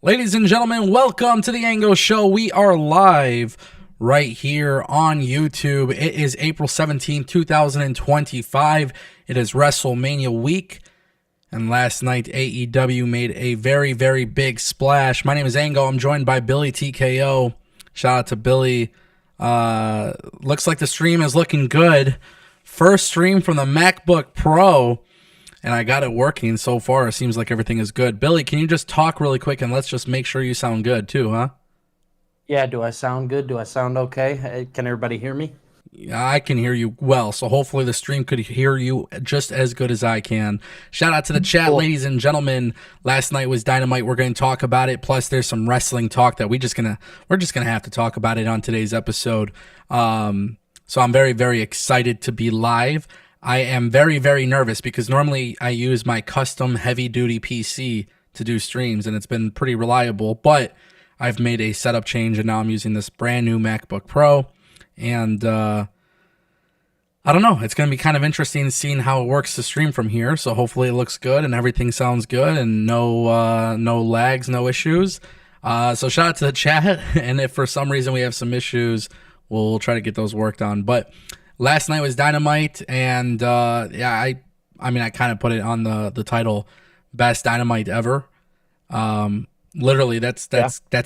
Ladies and gentlemen, welcome to the Ango Show. We are live right here on YouTube. It is April 17th, 2025. It is WrestleMania week. And last night, AEW made a very, very big splash. My name is Ango. I'm joined by Billy TKO. Shout out to Billy. Looks like the stream is looking good. First stream from the MacBook Pro. And I got it working so far. It seems like everything is good. Billy, can you just talk really quick and let's just make sure you sound good too, huh? Yeah, do I sound good? Do I sound okay? Can everybody hear me? Yeah, I can hear you well, so hopefully the stream could hear you just as good as I can. Shout out to the chat, Cool. ladies and gentlemen. Last night was Dynamite. We're going to talk about it. Plus, there's some wrestling talk that we're just gonna have to talk about it on today's episode. So I'm very, very excited to be live. I am very, very nervous because normally I use my custom heavy-duty PC to do streams, and it's been pretty reliable. But I've made a setup change, and now I'm using this brand new MacBook Pro. And I don't know. It's going to be kind of interesting seeing how it works to stream from here. So hopefully it looks good and everything sounds good and no lags, no issues. So shout out to the chat. And if for some reason we have some issues, we'll try to get those worked on. But last night was Dynamite, and I kind of put it on the title, best Dynamite ever. Literally, that's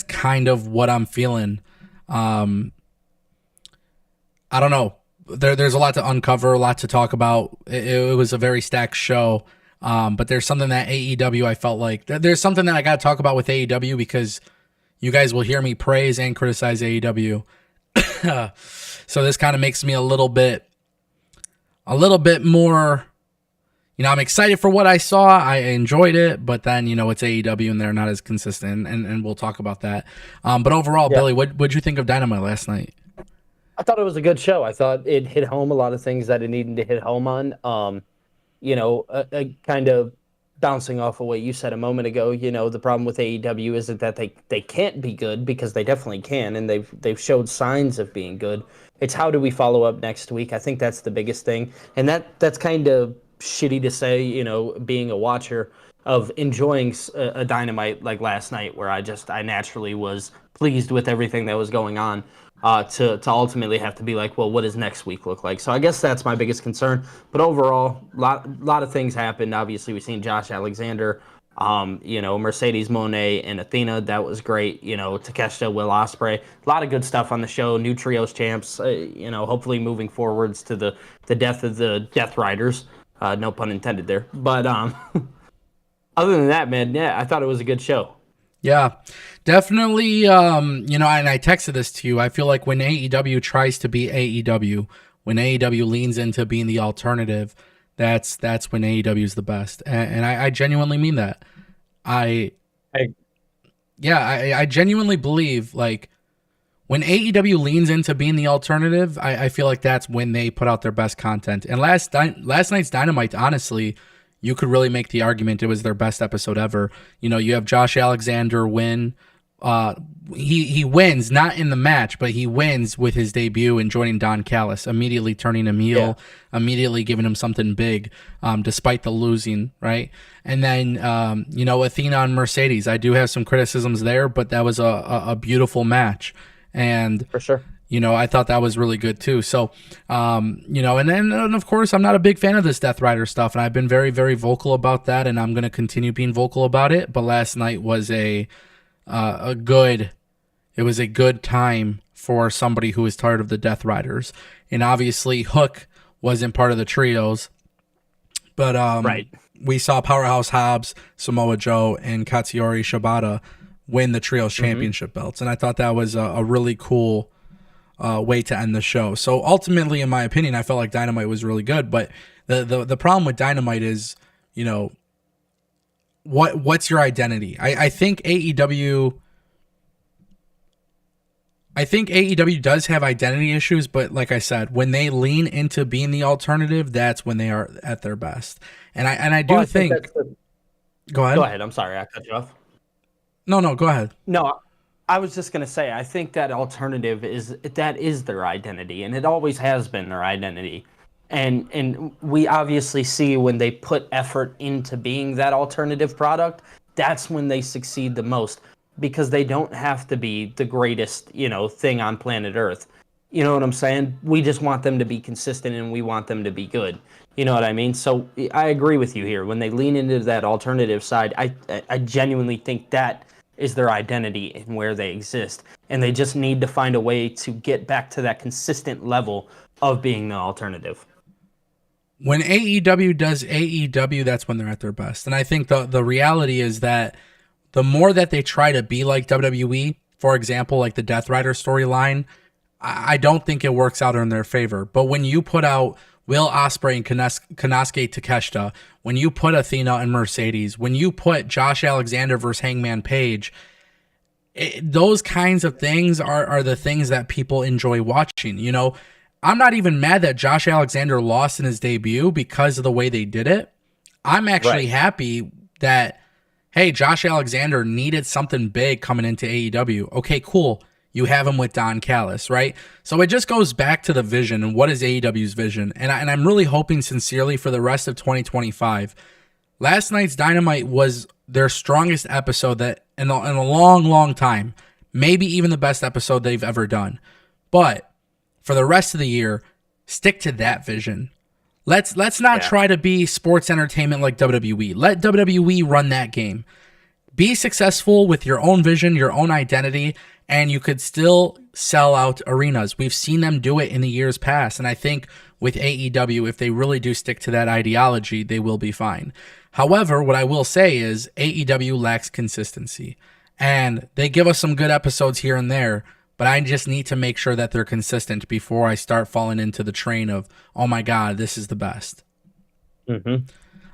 kind of what I'm feeling. I don't know. There's a lot to uncover, a lot to talk about. It was a very stacked show, but there's something that AEW, I felt like there's something that I got to talk about with AEW because you guys will hear me praise and criticize AEW. So this kind of makes me a little bit more, I'm excited for what I saw. I enjoyed it, but then, it's AEW and they're not as consistent, and we'll talk about that. But overall, yeah. Billy, what'd you think of Dynamite last night? I thought it was a good show. I thought it hit home a lot of things that it needed to hit home on. Kind of bouncing off of what you said a moment ago. The problem with AEW isn't that they can't be good, because they definitely can, and they've showed signs of being good. It's how do we follow up next week? I think that's the biggest thing, and that's kind of shitty to say. Being a watcher of enjoying a Dynamite like last night, where I naturally was pleased with everything that was going on. To ultimately have to be like, well, what does next week look like? So I guess that's my biggest concern. But overall, lot of things happened. Obviously, we've seen Josh Alexander, Mercedes Moné and Athena. That was great. Takeshita, Will Ospreay. A lot of good stuff on the show. New trios champs. Hopefully moving forwards to the death of the Death Riders. No pun intended there. But other than that, man, yeah, I thought it was a good show. Yeah, definitely. And I texted this to you. I feel like when AEW tries to be AEW, when AEW leans into being the alternative, that's when AEW is the best. And I genuinely mean that. I genuinely believe, like, when AEW leans into being the alternative, I feel like that's when they put out their best content. And last night's Dynamite, honestly, you could really make the argument it was their best episode ever. You have Josh Alexander win. He wins, not in the match, but he wins with his debut and joining Don Callis, immediately turning him heel, immediately giving him something big, despite the losing, right? And then, Athena and Mercedes. I do have some criticisms there, but that was a beautiful match. And for sure. I thought that was really good too. So, and then of course, I'm not a big fan of this Death Rider stuff, and I've been very, very vocal about that, and I'm going to continue being vocal about it. But last night was a good time for somebody who is tired of the Death Riders, and obviously Hook wasn't part of the trios, but right. We saw Powerhouse Hobbs, Samoa Joe, and Katsuyori Shibata win the trios championship belts, and I thought that was a really cool way to end the show. So ultimately, in my opinion, I felt like Dynamite was really good. But the problem with Dynamite is, what's your identity? I think AEW does have identity issues, but like I said, when they lean into being the alternative, that's when they are at their best. And I do think go ahead. Go ahead. I'm sorry, I cut you off. No, go ahead. No, I was just going to say, I think that alternative is their identity, and it always has been their identity. And we obviously see when they put effort into being that alternative product, that's when they succeed the most. because they don't have to be the greatest, thing on planet Earth. You know what I'm saying? We just want them to be consistent and we want them to be good. You know what I mean? So I agree with you here. When they lean into that alternative side, I genuinely think that is their identity and where they exist. And they just need to find a way to get back to that consistent level of being the alternative. When AEW does AEW, that's when they're at their best. And I think the reality is that the more that they try to be like WWE, for example, like the Death Rider storyline, I don't think it works out in their favor. But when you put out Will Ospreay and Konosuke Takeshita, when you put Athena and Mercedes, when you put Josh Alexander versus Hangman Page, those kinds of things are the things that people enjoy watching. I'm not even mad that Josh Alexander lost in his debut because of the way they did it. I'm actually happy that, hey, Josh Alexander needed something big coming into AEW. Okay, cool. You have him with Don Callis, right? So it just goes back to the vision and what is AEW's vision. And I'm really hoping sincerely for the rest of 2025. Last night's Dynamite was their strongest episode that in a long, long time. Maybe even the best episode they've ever done. But for the rest of the year, stick to that vision. Let's not try to be sports entertainment like WWE. Let WWE run that game. Be successful with your own vision, your own identity, and you could still sell out arenas. We've seen them do it in the years past, and I think with AEW, if they really do stick to that ideology, they will be fine. However, what I will say is AEW lacks consistency, and they give us some good episodes here and there, but I just need to make sure that they're consistent before I start falling into the train of, oh my God, this is the best. Mm-hmm.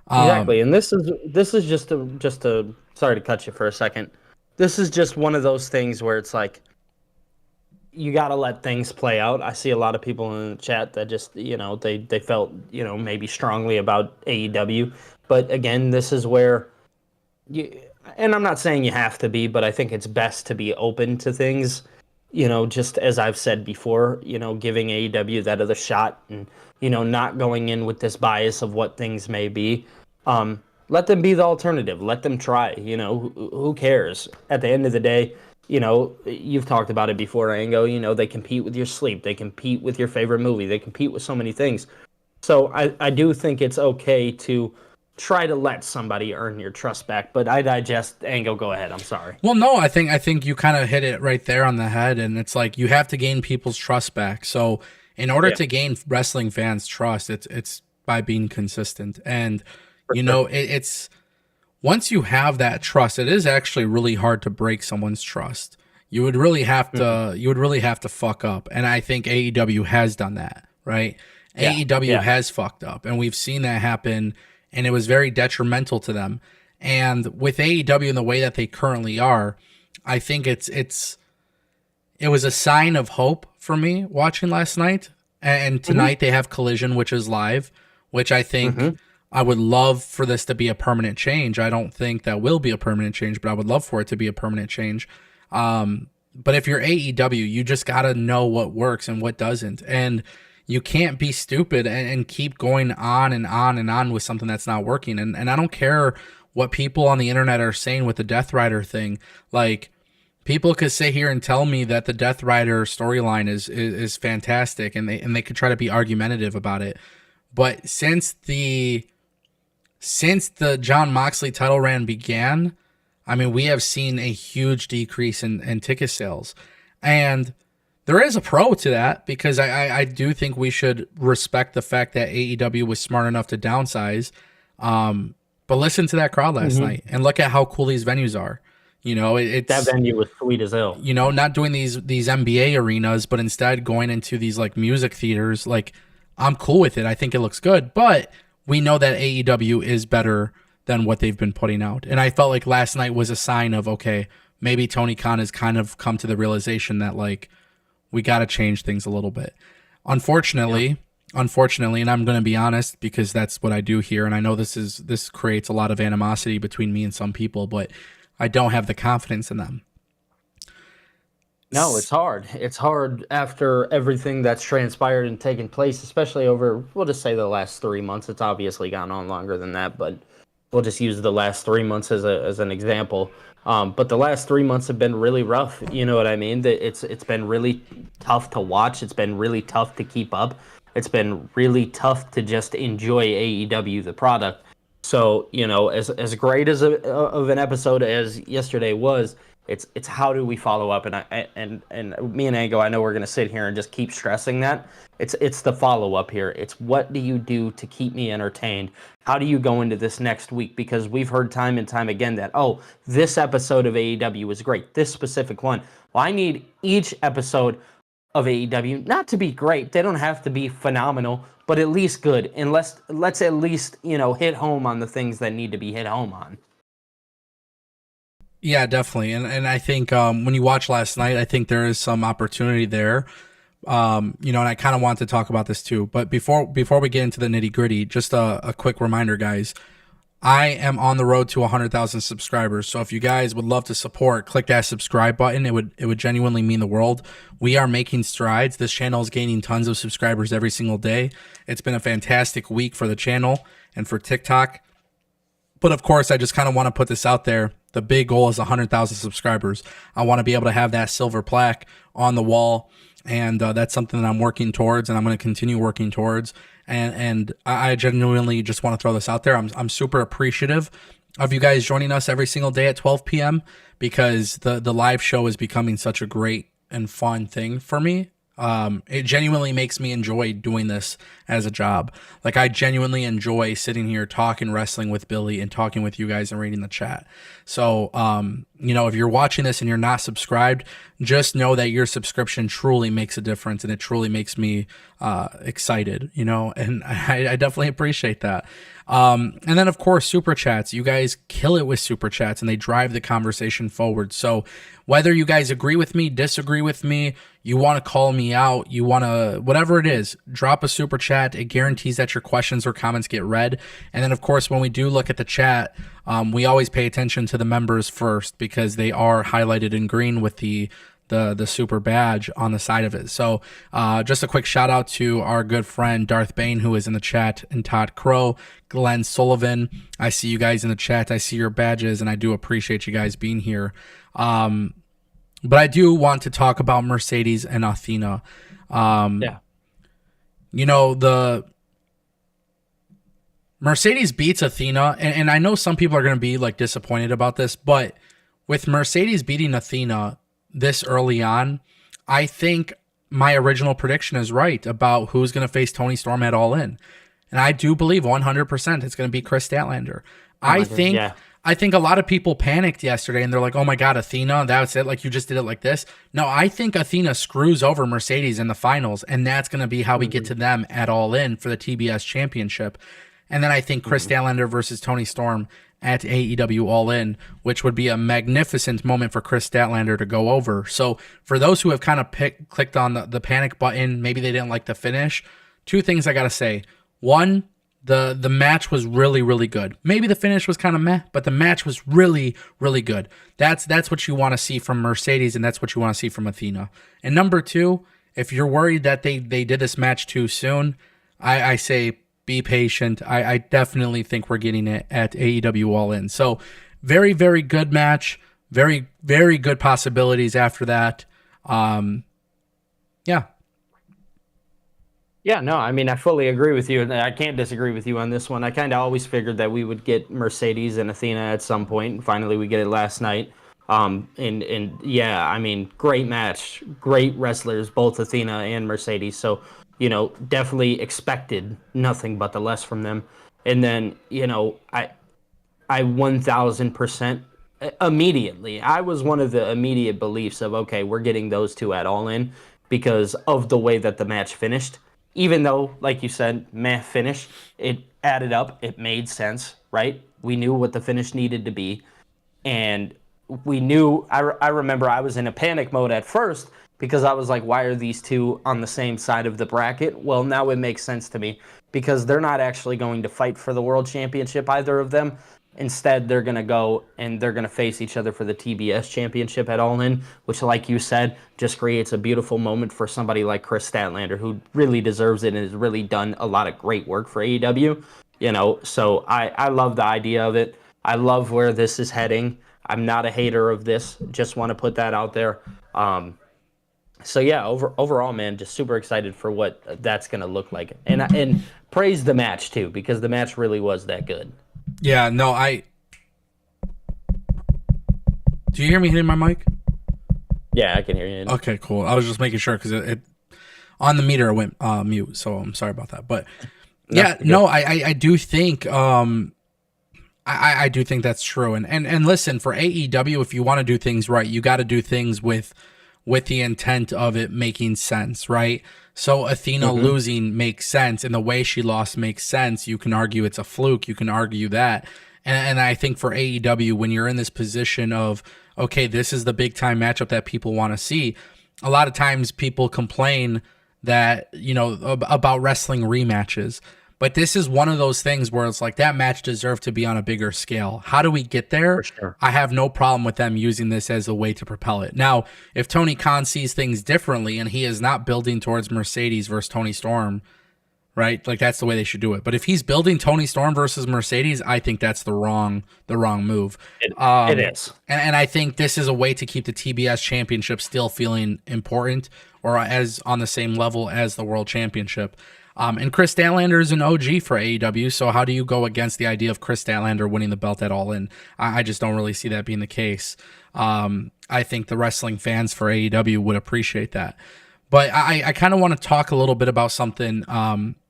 Exactly, and this is just a sorry to cut you for a second. This is just one of those things where it's like you got to let things play out. I see a lot of people in the chat that just they felt maybe strongly about AEW, but again, this is where you. And I'm not saying you have to be, but I think it's best to be open to things. Just as I've said before, giving AEW that other shot and, not going in with this bias of what things may be. Let them be the alternative. Let them try. Who cares? At the end of the day, you've talked about it before, Ango. They compete with your sleep. They compete with your favorite movie. They compete with so many things. So I do think it's okay to try to let somebody earn your trust back. But I digest. Ango, go ahead. I'm sorry. Well, no, I think you kind of hit it right there on the head, and it's like you have to gain people's trust back. So in order to gain wrestling fans' trust, it's by being consistent. And it's once you have that trust, it is actually really hard to break someone's trust. You would really have to fuck up, and I think AEW has done that, right? Yeah. AEW has fucked up, and we've seen that happen. And it was very detrimental to them. And with AEW in the way that they currently are, I think it was a sign of hope for me watching last night. And tonight they have Collision, which is live, which I think I would love for this to be a permanent change. I don't think that will be a permanent change, but I would love for it to be a permanent change. But if you're AEW, you just got to know what works and what doesn't. And you can't be stupid and keep going on and on and on with something that's not working. And I don't care what people on the internet are saying with the Death Rider thing. Like, people could sit here and tell me that the Death Rider storyline is fantastic, and they could try to be argumentative about it. But since the Jon Moxley title run began, I mean, we have seen a huge decrease in ticket sales. And there is a pro to that, because I do think we should respect the fact that AEW was smart enough to downsize. But listen to that crowd last night and look at how cool these venues are. It's that venue was sweet as hell. Not doing these NBA arenas, but instead going into these like music theaters. Like, I'm cool with it. I think it looks good, but we know that AEW is better than what they've been putting out. And I felt like last night was a sign of, okay, maybe Tony Khan has kind of come to the realization that, like, we got to change things a little bit. Unfortunately, and I'm going to be honest, because that's what I do here, and I know this creates a lot of animosity between me and some people, but I don't have the confidence in them. No, it's hard. It's hard after everything that's transpired and taken place, especially over, we'll just say the last 3 months. It's obviously gone on longer than that, but we'll just use the last 3 months as an example. But the last 3 months have been really rough. You know what I mean? It's been really tough to watch. It's been really tough to keep up. It's been really tough to just enjoy AEW the product. So as great as of an episode as yesterday was, it's how do we follow up? And me and Ango, I know we're gonna sit here and just keep stressing that. It's the follow up here. It's what do you do to keep me entertained? How do you go into this next week? Because we've heard time and time again that, oh, this episode of AEW was great, this specific one. Well, I need each episode of AEW not to be great. They don't have to be phenomenal, but at least good. And let's at least hit home on the things that need to be hit home on. Yeah, definitely. And I think when you watch last night, I think there is some opportunity there. And I kind of want to talk about this too. But before we get into the nitty gritty, just a quick reminder, guys. I am on the road to 100,000 subscribers. So if you guys would love to support, click that subscribe button. It would genuinely mean the world. We are making strides. This channel is gaining tons of subscribers every single day. It's been a fantastic week for the channel and for TikTok. But of course, I just kind of want to put this out there. The big goal is 100,000 subscribers. I want to be able to have that silver plaque on the wall. And that's something that I'm working towards, and I'm going to continue working towards. And I genuinely just want to throw this out there. I'm super appreciative of you guys joining us every single day at 12 p.m. because the live show is becoming such a great and fun thing for me. It genuinely makes me enjoy doing this as a job. Like, I genuinely enjoy sitting here talking wrestling with Billy and talking with you guys and reading the chat. So, if you're watching this and you're not subscribed, just know that your subscription truly makes a difference, and it truly makes me excited, and I definitely appreciate that. And then, of course, super chats. You guys kill it with super chats, and they drive the conversation forward. So whether you guys agree with me, disagree with me, you want to call me out, you want to, whatever it is, drop a super chat. It guarantees that your questions or comments get read. And then, of course, when we do look at the chat, we always pay attention to the members first because they are highlighted in green with the super badge on the side of it. So just a quick shout out to our good friend Darth Bane, who is in the chat, and Todd Crow, Glenn Sullivan. I see you guys in the chat. I see your badges, and I do appreciate you guys being here. But I do want to talk about Mercedes and Athena. Yeah. The Mercedes beats Athena, and I know some people are going to be like disappointed about this, but with Mercedes beating Athena this early on, I think my original prediction is right about who's going to face Toni Storm at All In. And I do believe 100% it's going to be Chris Statlander. I think a lot of people panicked yesterday and they're like, oh my God, Athena, that's it. Like, you just did it like this. No, I think Athena screws over Mercedes in the finals, and that's going to be how we get to them at All In for the TBS championship. And then I think Chris Statlander versus Toni Storm at AEW All In, which would be a magnificent moment for Chris Statlander to go over. So for those who have kind of clicked on the panic button, maybe they didn't like the finish, two things I got to say. One, the match was really, really good. Maybe the finish was kind of meh, but the match was really, really good. That's what you want to see from Mercedes, and that's what you want to see from Athena. And number two, if you're worried that they did this match too soon, I say be patient. I definitely think we're getting it at AEW All In. So very, very good match. Very, very good possibilities after that. Yeah. Yeah, no, I mean, I fully agree with you, and I can't disagree with you on this one. I kind of always figured that we would get Mercedes and Athena at some point, and finally we get it last night. And yeah, I mean, great match, great wrestlers, both Athena and Mercedes. So, definitely expected nothing but the less from them. And then, I 1000% immediately, I was one of the immediate beliefs of, okay, we're getting those two at All In because of the way that the match finished. Even though, like you said, meh finish, it added up. It made sense, right? We knew what the finish needed to be. And we knew, I remember I was in a panic mode at first because I was like, why are these two on the same side of the bracket? Well, now it makes sense to me because they're not actually going to fight for the world championship, either of them. Instead, they're going to go and they're going to face each other for the TBS championship at All In, which, like you said, just creates a beautiful moment for somebody like Chris Statlander, who really deserves it and has really done a lot of great work for AEW. So I love the idea of it. I love where this is heading. I'm not a hater of this. Just want to put that out there. So yeah, overall, man, just super excited for what that's gonna look like, and praise the match too, because the match really was that good. Yeah, no, do you hear me hitting my mic? Yeah, I can hear you. Okay, cool. I was just making sure because it on the meter it went mute, so I'm sorry about that. But yeah, no, I do think I do think that's true. And listen, for AEW, if you want to do things right, you got to do things with the intent of it making sense, right? So Athena losing makes sense, and the way she lost makes sense. You can argue it's a fluke. You can argue that. And I think for AEW, when you're in this position of, okay, this is the big time matchup that people want to see, a lot of times people complain that, about wrestling rematches. But this is one of those things where it's like that match deserved to be on a bigger scale. How do we get there? For sure. I have no problem with them using this as a way to propel it. Now, if Tony Khan sees things differently and he is not building towards Mercedes versus Tony Storm, right? Like that's the way they should do it. But if he's building Tony Storm versus Mercedes, I think that's the wrong move. It is. And I think this is a way to keep the TBS championship still feeling important or as on the same level as the world championship. And Chris Statlander is an OG for AEW, so how do you go against the idea of Chris Statlander winning the belt at All In? I just don't really see that being the case. I think the wrestling fans for AEW would appreciate that. But I kind of want to talk a little bit about something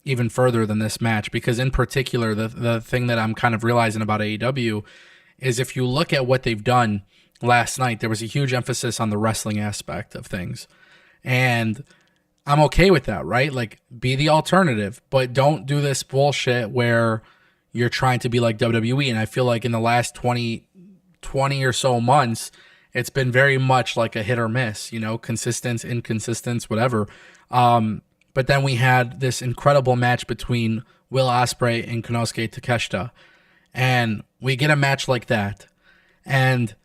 even further than this match, because in particular, the thing that I'm kind of realizing about AEW is if you look at what they've done last night, there was a huge emphasis on the wrestling aspect of things. And I'm okay with that, right? Like, be the alternative, but don't do this bullshit where you're trying to be like WWE. And I feel like in the last 20 or so months, it's been very much like a hit or miss, consistent, inconsistent, whatever. But then we had this incredible match between Will Ospreay and Konosuke Takeshita. And we get a match like that. And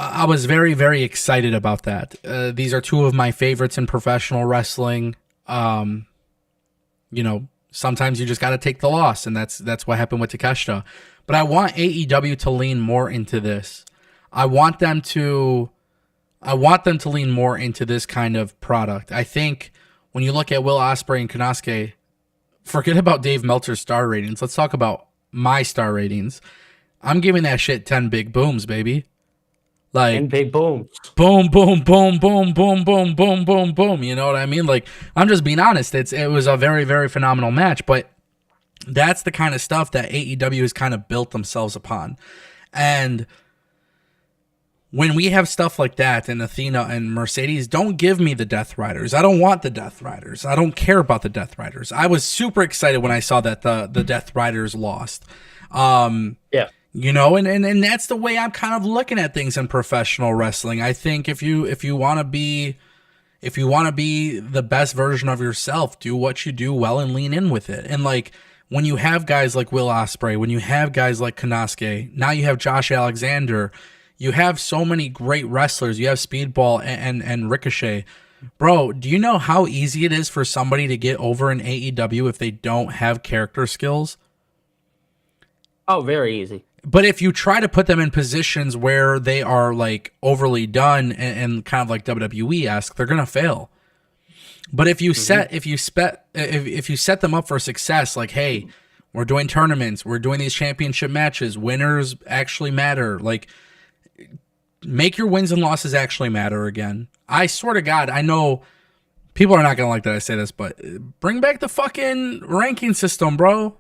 I was very, very excited about that. These are two of my favorites in professional wrestling. Sometimes you just got to take the loss, and that's what happened with Takeshita. But I want AEW to lean more into this. I want them to lean more into this kind of product. I think when you look at Will Ospreay and Konosuke, forget about Dave Meltzer's star ratings. Let's talk about my star ratings. I'm giving that shit 10 big booms, baby. Like, and big booms. Boom, boom, boom, boom, boom, boom, boom, boom, boom. You know what I mean? Like, I'm just being honest. It was a very, very phenomenal match, but that's the kind of stuff that AEW has kind of built themselves upon. And when we have stuff like that and Athena and Mercedes, don't give me the Death Riders. I don't want the Death Riders. I don't care about the Death Riders. I was super excited when I saw that the Death Riders lost. Yeah. And that's the way I'm kind of looking at things in professional wrestling. I think if you want to be the best version of yourself, do what you do well and lean in with it. And like when you have guys like Will Ospreay, when you have guys like Konosuke, now you have Josh Alexander, you have so many great wrestlers. You have Speedball and Ricochet. Bro, do you know how easy it is for somebody to get over in AEW if they don't have character skills? Oh, very easy. But if you try to put them in positions where they are like overly done and kind of like WWE-esque, they're gonna fail. But if you set them up for success, like, hey, we're doing tournaments, we're doing these championship matches, winners actually matter. Like, make your wins and losses actually matter again. I swear to God, I know people are not gonna like that I say this, but bring back the fucking ranking system, bro.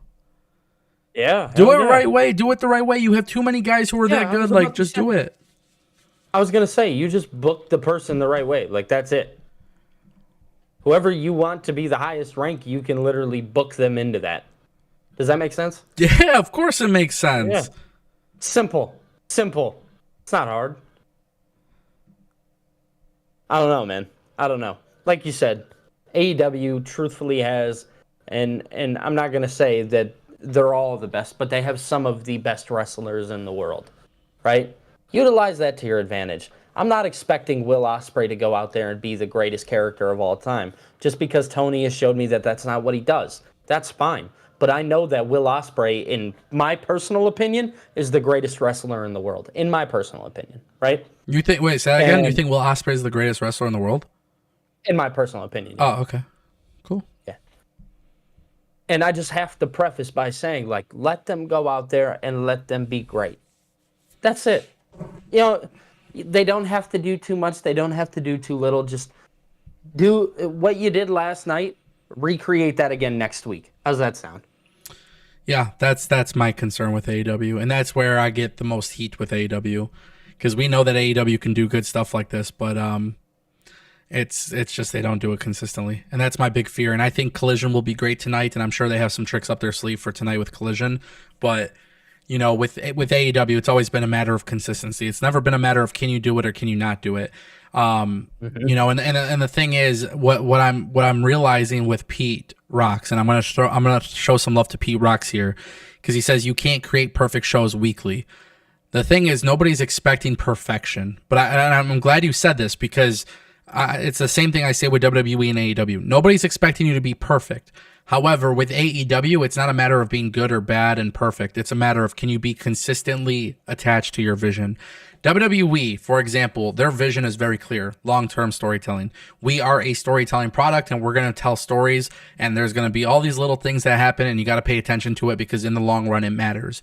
Yeah. Do it right way. Do it the right way. You have too many guys who are that good. Like, just do it. I was going to say, you just book the person the right way. Like, that's it. Whoever you want to be the highest rank, you can literally book them into that. Does that make sense? Yeah, of course it makes sense. Yeah. Simple. It's not hard. I don't know, man. I don't know. Like you said, AEW truthfully has, and I'm not going to say that they're all the best, but they have some of the best wrestlers in the world, right? Utilize that to your advantage. I'm not expecting Will Ospreay to go out there and be the greatest character of all time, just because Tony has showed me that that's not what he does. That's fine. But I know that Will Ospreay, in my personal opinion, is the greatest wrestler in the world. In my personal opinion, right? You think? Wait, say that again. You And think Will Ospreay is the greatest wrestler in the world? in my personal opinion, yeah. Oh, okay, cool. Yeah. And I just have to preface by saying, like, let them go out there and let them be great. That's it. You know, they don't have to do too much. They don't have to do too little. Just do what you did last night. Recreate that again next week. How's that sound? Yeah, that's my concern with AEW, and that's where I get the most heat with AEW, because we know that AEW can do good stuff like this, but it's just they don't do it consistently, and that's my big fear. And I think Collision will be great tonight, and I'm sure they have some tricks up their sleeve for tonight with Collision, but you know, with AEW, it's always been a matter of consistency. It's never been a matter of can you do it or can you not do it. You know, and the thing is, what I'm realizing with Pete Rocks, and I'm gonna show some love to Pete Rocks here, because he says you can't create perfect shows weekly. The thing is, nobody's expecting perfection, but I'm glad you said this, because it's the same thing I say with WWE and AEW. Nobody's expecting you to be perfect. However, with AEW, it's not a matter of being good or bad and perfect. It's a matter of can you be consistently attached to your vision. WWE, for example, their vision is very clear, long-term storytelling. We are a storytelling product, and we're going to tell stories, and there's going to be all these little things that happen, and you got to pay attention to it, because in the long run, it matters.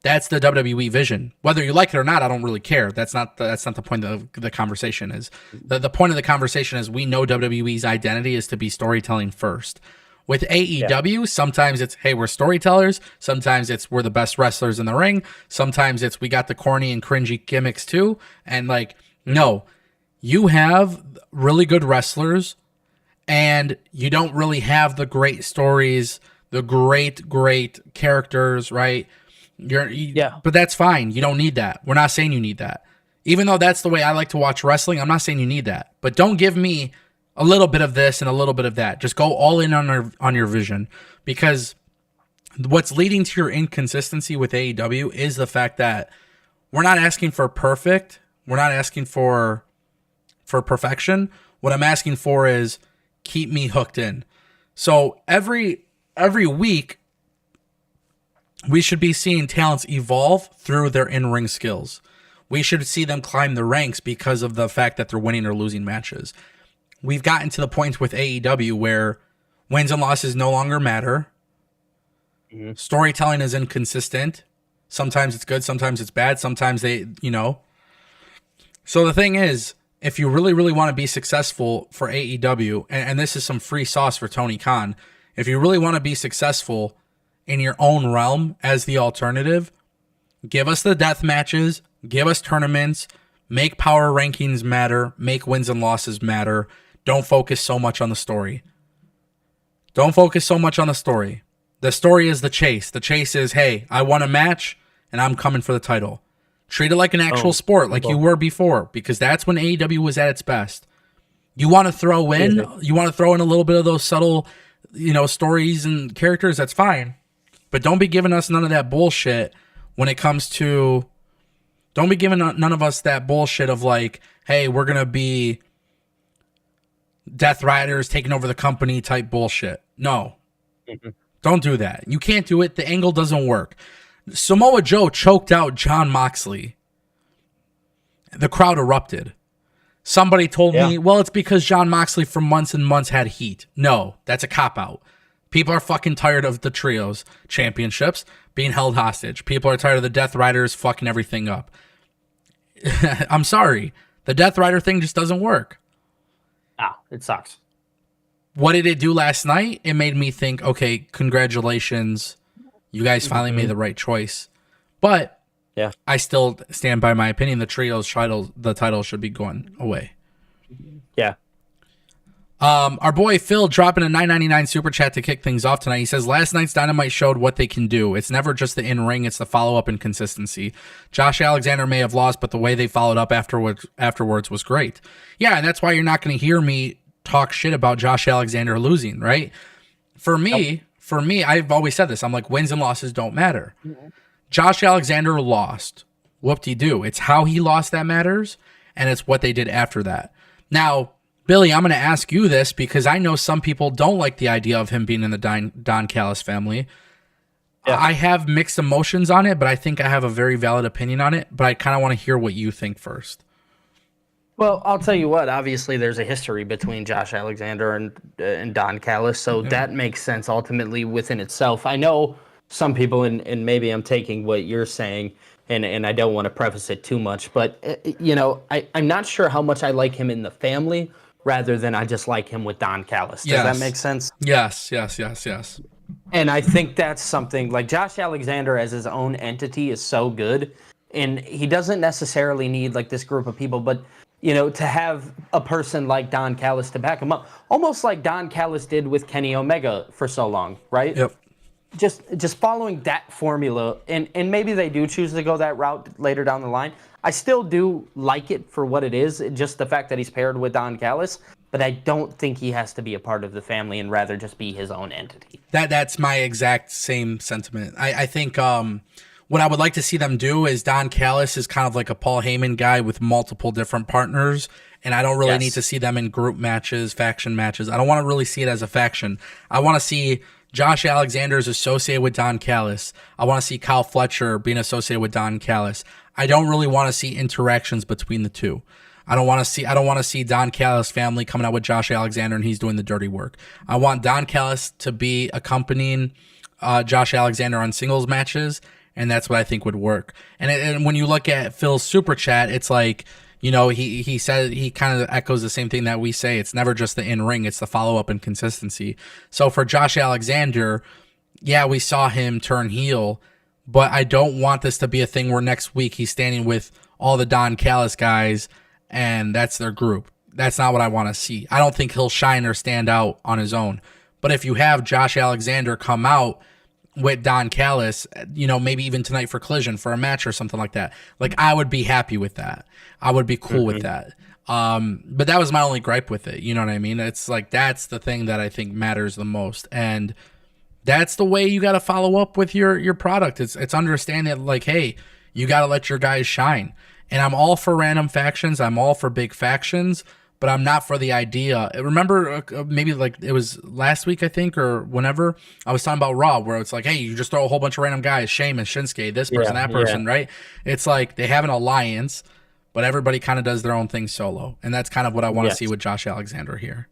That's the WWE vision. Whether you like it or not, I don't really care. That's not the point of the conversation. Is the point of the conversation is we know WWE's identity is to be storytelling first. With AEW, sometimes it's, hey, we're storytellers. Sometimes it's, we're the best wrestlers in the ring. Sometimes it's, we got the corny and cringy gimmicks too. And like, no, you have really good wrestlers, and you don't really have the great stories, the great characters, right? But that's fine. You don't need that. We're not saying you need that. Even though that's the way I like to watch wrestling, I'm not saying you need that. But don't give me a little bit of this and a little bit of that. Just go all in on your vision, because what's leading to your inconsistency with AEW is the fact that we're not asking for perfect. We're not asking for perfection. What I'm asking for is keep me hooked in. So every week we should be seeing talents evolve through their in-ring skills. We should see them climb the ranks because of the fact that they're winning or losing matches. We've gotten to the point with AEW where wins and losses no longer matter. Mm-hmm. Storytelling is inconsistent. Sometimes it's good, sometimes it's bad, sometimes they, you know. So the thing is, if you really, really want to be successful for AEW, and this is some free sauce for Tony Khan, if you really want to be successful in your own realm as the alternative, give us the death matches, give us tournaments, make power rankings matter, make wins and losses matter. Don't focus so much on the story. Don't focus so much on the story. The story is the chase. The chase is, hey, I won a match, and I'm coming for the title. Treat it like an actual sport, like you were before, because that's when AEW was at its best. You want to throw in a little bit of those subtle, you know, stories and characters, that's fine. But don't be giving us none of that bullshit when it comes to... Don't be giving none of us that bullshit of like, hey, we're going to be Death Riders taking over the company type bullshit. No. Mm-hmm. Don't do that. You can't do it. The angle doesn't work. Samoa Joe choked out Jon Moxley. The crowd erupted. Somebody told me, well, it's because Jon Moxley for months and months had heat. No, that's a cop-out. People are fucking tired of the trios championships being held hostage. People are tired of the Death Riders fucking everything up. I'm sorry. The Death Rider thing just doesn't work. It sucks. What did it do last night? It made me think, okay, congratulations. You guys finally made the right choice. But yeah, I still stand by my opinion. The trios title should be going away. Yeah. Our boy Phil dropping a $9.99 super chat to kick things off tonight. He says, last night's Dynamite showed what they can do. It's never just the in-ring, it's the follow-up and consistency. Josh Alexander may have lost, but the way they followed up afterwards was great. Yeah, and that's why you're not going to hear me talk shit about Josh Alexander losing, right? For me, I've always said this. I'm like, wins and losses don't matter. Mm-hmm. Josh Alexander lost. Whoop-de-doo. It's how he lost that matters, and it's what they did after that. Now, Billy, I'm going to ask you this because I know some people don't like the idea of him being in the Don Callis family. Yeah. I have mixed emotions on it, but I think I have a very valid opinion on it. But I kind of want to hear what you think first. Well, I'll tell you what. Obviously, there's a history between Josh Alexander and Don Callis, so Yeah. that makes sense ultimately within itself. I know some people, and maybe I'm taking what you're saying, and I don't want to preface it too much, but I'm not sure how much I like him in the family rather than I just like him with Don Callis. Does that Yes. make sense? Yes. Yes. Yes. Yes. And I think that's something like Josh Alexander as his own entity is so good. And he doesn't necessarily need like this group of people, but to have a person like Don Callis to back him up, almost like Don Callis did with Kenny Omega for so long, right? Yep. Just following that formula, and maybe they do choose to go that route later down the line. I still do like it for what it is, just the fact that he's paired with Don Callis, but I don't think he has to be a part of the family and rather just be his own entity. That's my exact same sentiment. I think what I would like to see them do is Don Callis is kind of like a Paul Heyman guy with multiple different partners, and I don't really need to see them in group matches, faction matches. I don't want to really see it as a faction. I want to see Josh Alexander is associated with Don Callis. I want to see Kyle Fletcher being associated with Don Callis. I don't really want to see interactions between the two. I don't want to see Don Callis' family coming out with Josh Alexander and he's doing the dirty work. I want Don Callis to be accompanying Josh Alexander on singles matches, and that's what I think would work. And when you look at Phil's super chat, it's like, he said, he kind of echoes the same thing that we say. It's never just the in-ring, it's the follow-up and consistency. So for Josh Alexander, yeah, we saw him turn heel, but I don't want this to be a thing where next week he's standing with all the Don Callis guys and that's their group. That's not what I want to see. I don't think he'll shine or stand out on his own. But if you have Josh Alexander come out with Don Callis, maybe even tonight for Collision for a match or something like that, like I would be happy with that. I would be cool with that. But that was my only gripe with it. You know what I mean? It's like that's the thing that I think matters the most. And that's the way you got to follow up with your product. It's understanding that, like, hey, you got to let your guys shine. And I'm all for random factions. I'm all for big factions, but I'm not for the idea. Remember, maybe like it was last week, I think, or whenever I was talking about Raw, where it's like, hey, you just throw a whole bunch of random guys, Sheamus, Shinsuke, this person, that person, right? It's like they have an alliance, but everybody kind of does their own thing solo. And that's kind of what I want to see with Josh Alexander here.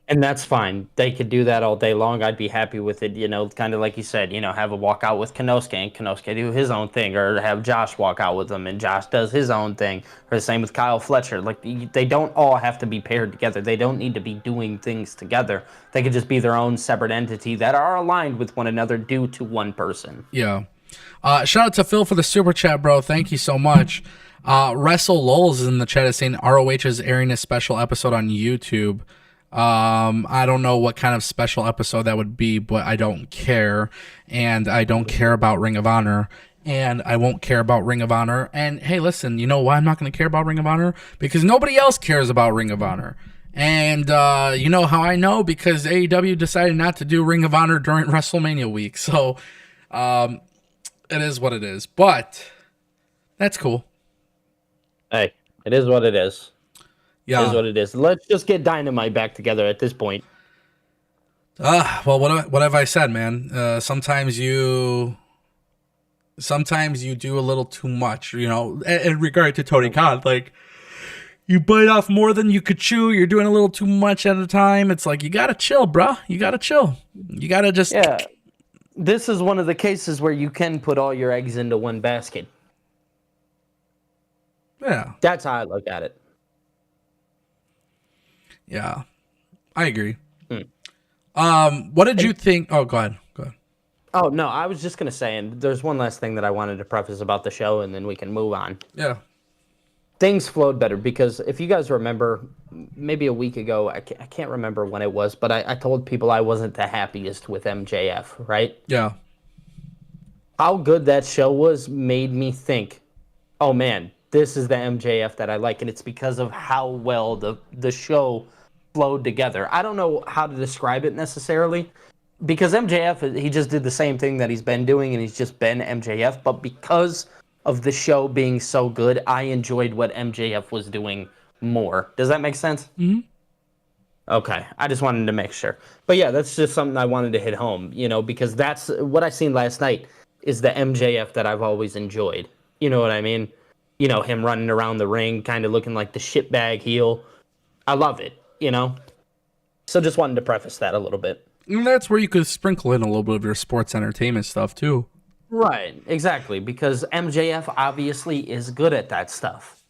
And that's fine. They could do that all day long. I'd be happy with it, kind of like you said, have a walkout with Konosuke and Konosuke do his own thing, or have Josh walk out with them and Josh does his own thing, or the same with Kyle Fletcher. Like, they don't all have to be paired together. They don't need to be doing things together. They could just be their own separate entity that are aligned with one another due to one person. Yeah. Shout out to Phil for the super chat, bro. Thank you so much. Wrestle Lulz is in the chat is saying ROH is airing a special episode on YouTube. I don't know what kind of special episode that would be, but I don't care. And I don't care about Ring of Honor. And I won't care about Ring of Honor. And hey, listen, you know why I'm not going to care about Ring of Honor? Because nobody else cares about Ring of Honor. And you know how I know? Because AEW decided not to do Ring of Honor during WrestleMania week. So it is what it is. But that's cool. Hey, it is what it is. Yeah. It is what it is. Let's just get Dynamite back together at this point. Well, what have I said, man? Sometimes you do a little too much, in regard to Tony Khan. Like, you bite off more than you could chew. You're doing a little too much at a time. It's like, you got to chill, bro. You got to chill. You got to just... Yeah. This is one of the cases where you can put all your eggs into one basket. Yeah. That's how I look at it. Yeah, I agree. What did you think? Oh, go ahead. Oh, no, I was just going to say, and there's one last thing that I wanted to preface about the show, and then we can move on. Yeah. Things flowed better because if you guys remember, maybe a week ago, I can't remember when it was, but I told people I wasn't the happiest with MJF, right? Yeah. How good that show was made me think, oh, man, this is the MJF that I like, and it's because of how well the show flowed together. I don't know how to describe it necessarily, because MJF, he just did the same thing that he's been doing, and he's just been MJF, but because of the show being so good, I enjoyed what MJF was doing more. Does that make sense? Mm-hmm. Okay, I just wanted to make sure. But yeah, that's just something I wanted to hit home, because that's what I seen last night is the MJF that I've always enjoyed. You know what I mean? Him running around the ring, kind of looking like the shitbag heel. I love it. So just wanted to preface that a little bit. And that's where you could sprinkle in a little bit of your sports entertainment stuff too. Right, exactly, because MJF obviously is good at that stuff.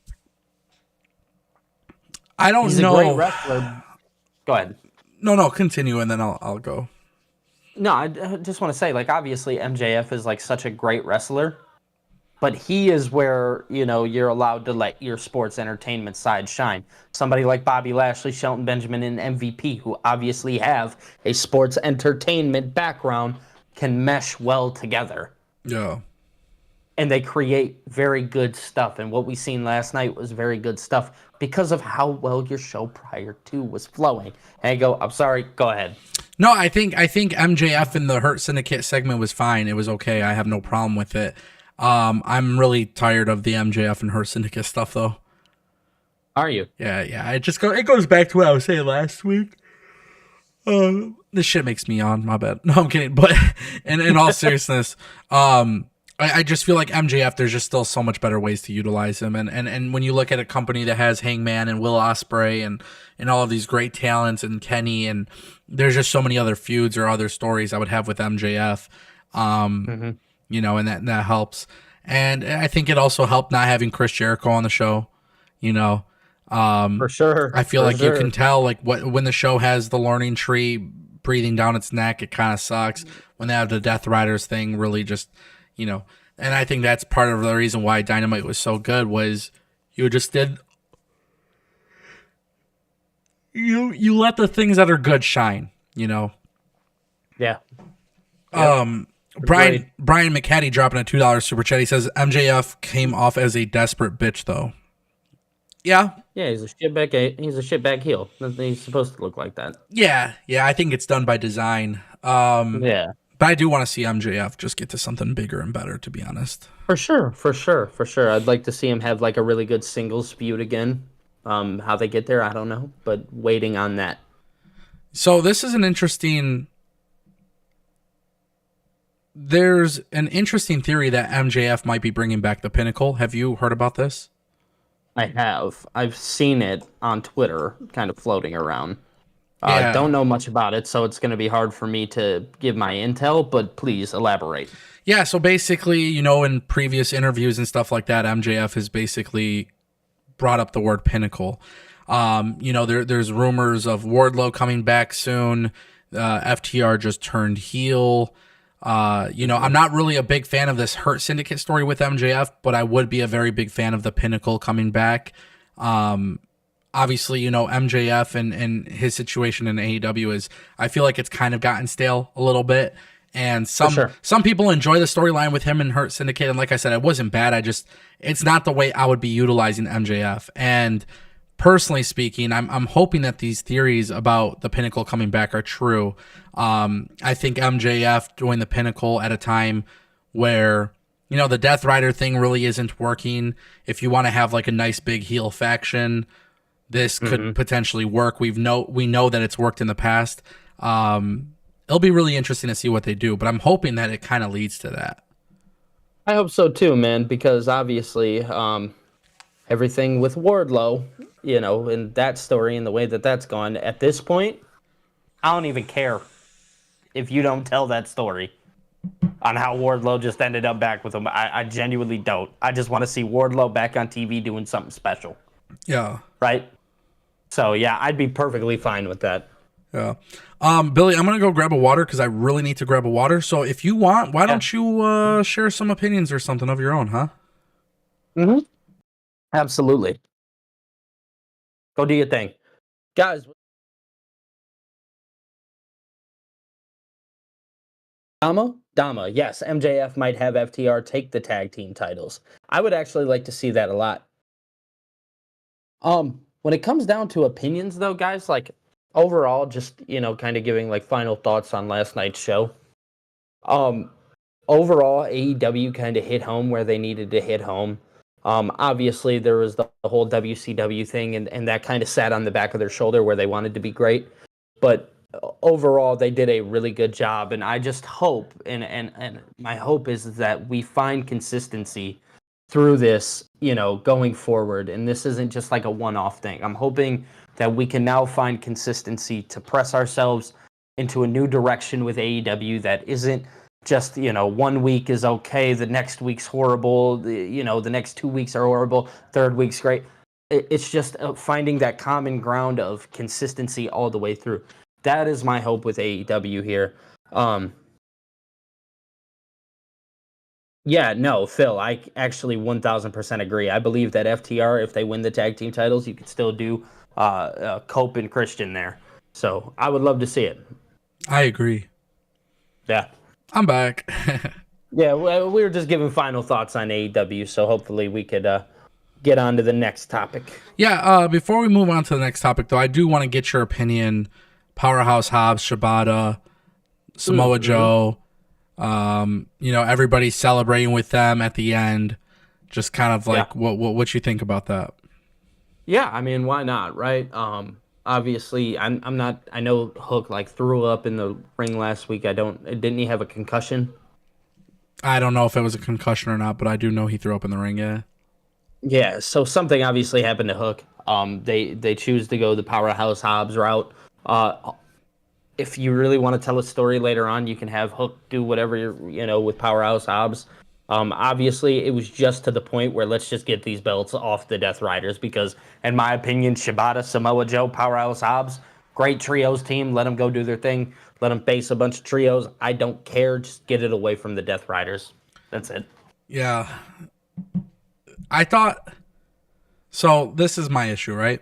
I don't He's a great know. wrestler. Go ahead. No, continue and then I'll go. No, I just want to say, like, obviously MJF is like such a great wrestler, but he is where, you're allowed to let your sports entertainment side shine. Somebody like Bobby Lashley, Shelton Benjamin, and MVP, who obviously have a sports entertainment background, can mesh well together. Yeah. And they create very good stuff. And what we seen last night was very good stuff because of how well your show prior to was flowing. Ango, I'm sorry, go ahead. No, I think MJF in the Hurt Syndicate segment was fine. It was okay. I have no problem with it. I'm really tired of the MJF and Hurt Syndicate stuff though. Are you? Yeah. It goes back to what I was saying last week. This shit makes me yawn. My bad. No, I'm kidding. But in all seriousness, I just feel like MJF. There's just still so much better ways to utilize him. And when you look at a company that has Hangman and Will Ospreay and all of these great talents and Kenny and there's just so many other feuds or other stories I would have with MJF. And that helps. And I think it also helped not having Chris Jericho on the show. You know, For sure. I feel For like you sure. can tell like when the show has the learning tree breathing down its neck, it kind of sucks. When they have the Death Riders thing, really just and I think that's part of the reason why Dynamite was so good was you just did you let the things that are good shine. Yeah. Brian Agreed. Brian McCaddy dropping a $2 super chat. He says MJF came off as a desperate bitch though. Yeah, Yeah, he's a shitbag. He's a shitbag heel. He's supposed to look like that. yeah. I think it's done by design. Yeah, But I do want to see MJF just get to something bigger and better, to be honest. for sure, for sure, for sure. I'd like to see him have like a really good singles feud again. How they get there, I don't know, but waiting on that. So this is an interesting. There's an interesting theory that MJF might be bringing back the Pinnacle. Have you heard about this? I have. I've seen it on Twitter, kind of floating around. Yeah. Don't know much about it, so it's going to be hard for me to give my intel. But please elaborate. Yeah, so basically, in previous interviews and stuff like that, MJF has basically brought up the word Pinnacle. There's rumors of Wardlow coming back soon. FTR just turned heel. I'm not really a big fan of this Hurt Syndicate story with MJF, but I would be a very big fan of the Pinnacle coming back. Obviously, MJF and his situation in AEW is, I feel like it's kind of gotten stale a little bit. And some people enjoy the storyline with him and Hurt Syndicate. And like I said, it wasn't bad. It's not the way I would be utilizing MJF. And personally speaking, I'm hoping that these theories about the Pinnacle coming back are true. I think MJF joined the Pinnacle at a time where, the Death Rider thing really isn't working. If you want to have like a nice big heel faction, this could potentially work. We know that it's worked in the past. It'll be really interesting to see what they do, but I'm hoping that it kind of leads to that. I hope so too, man, because obviously, everything with Wardlow, in that story and the way that that's gone at this point, I don't even care if you don't tell that story on how Wardlow just ended up back with him. I genuinely don't. I just want to see Wardlow back on TV doing something special. Yeah. Right? So, yeah, I'd be perfectly fine with that. Yeah. Billy, I'm going to go grab a water because I really need to grab a water. So if you want, why don't you share some opinions or something of your own, huh? Mm-hmm. Absolutely. Go do your thing. Guys. Dama. Yes, MJF might have FTR take the tag team titles. I would actually like to see that a lot. When it comes down to opinions though, guys, like overall, just kind of giving like final thoughts on last night's show. Um, Overall, AEW kind of hit home where they needed to hit home. Obviously, there was the whole WCW thing, and that kind of sat on the back of their shoulder where they wanted to be great. But overall, they did a really good job. And I just hope, and my hope is that we find consistency through this, going forward. And this isn't just like a one-off thing. I'm hoping that we can now find consistency to press ourselves into a new direction with AEW that isn't just, 1 week is okay, the next week's horrible, the next 2 weeks are horrible, third week's great. It's just finding that common ground of consistency all the way through. That is my hope with AEW here. Yeah, no, Phil, I actually 1000% agree. I believe that FTR, if they win the tag team titles, you could still do Cope and Christian there. So I would love to see it. I agree. Yeah. I'm back. Yeah, we were just giving final thoughts on AEW, so hopefully we could get on to the next topic. Yeah, before we move on to the next topic, though, I do want to get your opinion. Powerhouse Hobbs, Shibata, Samoa Joe, everybody celebrating with them at the end. Just kind of like what you think about that? Yeah, I mean, why not, right? Obviously, I'm not. I know Hook threw up in the ring last week. Didn't he have a concussion? I don't know if it was a concussion or not, but I do know he threw up in the ring. Yeah. Yeah. So something obviously happened to Hook. They choose to go the Powerhouse Hobbs route. If you really want to tell a story later on, you can have Hook do whatever with Powerhouse Hobbs. Obviously, it was just to the point where let's just get these belts off the Death Riders because, in my opinion, Shibata, Samoa Joe, Powerhouse Hobbs, great trios team. Let them go do their thing. Let them face a bunch of trios. I don't care. Just get it away from the Death Riders. That's it. Yeah. I thought... So, this is my issue, right?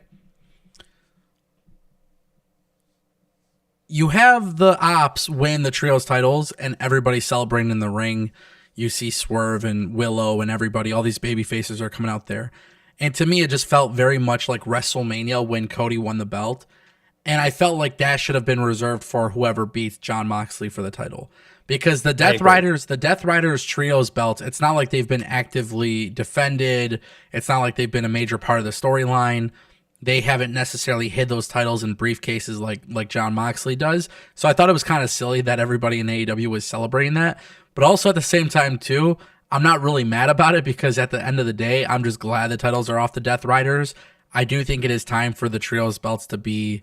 You have the Opps win the trios titles and everybody celebrating in the ring. You see Swerve and Willow and everybody, all these baby faces are coming out there. And to me, it just felt very much like WrestleMania when Cody won the belt. And I felt like that should have been reserved for whoever beats Jon Moxley for the title. Because the Death Riders trios belts, it's not like they've been actively defended. It's not like they've been a major part of the storyline. They haven't necessarily hid those titles in briefcases like Jon Moxley does. So I thought it was kind of silly that everybody in AEW was celebrating that. But also at the same time, too, I'm not really mad about it because at the end of the day, I'm just glad the titles are off the Death Riders. I do think it is time for the trios belts to be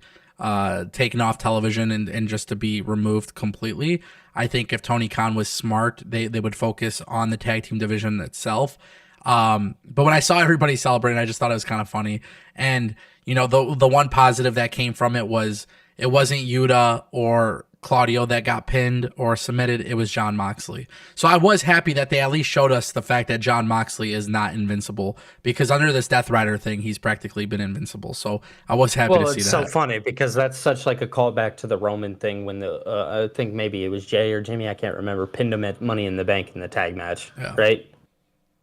taken off television and just to be removed completely. I think if Tony Khan was smart, they would focus on the tag team division itself. But when I saw everybody celebrating, I just thought it was kind of funny. And, the one positive that came from it was it wasn't Yuta or Claudio that got pinned or submitted. It was Jon Moxley. So I was happy that they at least showed us the fact that Jon Moxley is not invincible because under this Death Rider thing, he's practically been invincible. So I was happy to see that. It's so funny because that's such like a callback to the Roman thing when I think maybe it was Jay or Jimmy, I can't remember, pinned him at Money in the Bank in the tag match, right?